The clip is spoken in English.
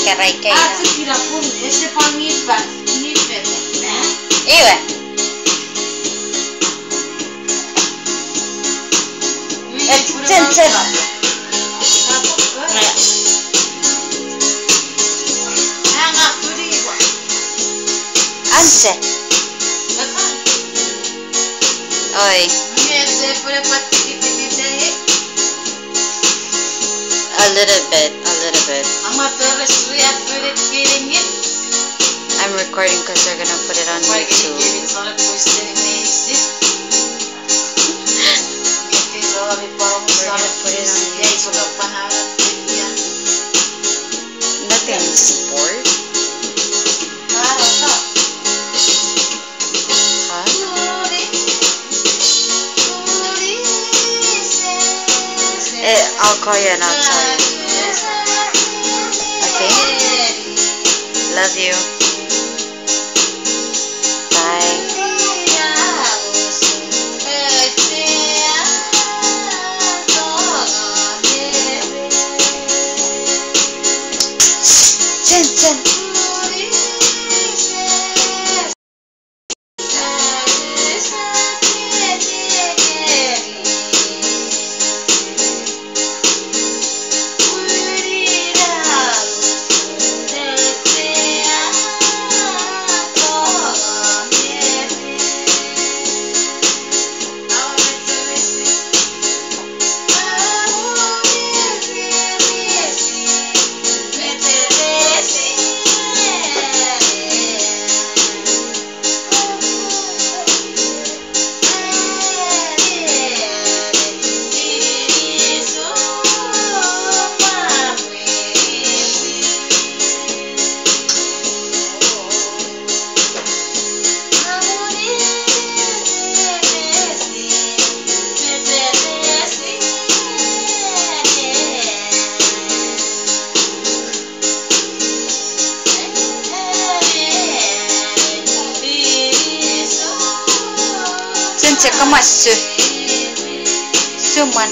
Rai-rai-rai. tira pun, ese pan nipa, Iwe. Cen. Anse. Oi. A little bit. I'm recording because they're gonna put it on YouTube. Nothing sport. I'll call you and I'll tell you. Okay? Love you. Bye. Cen. Cen, comment tu? Suman.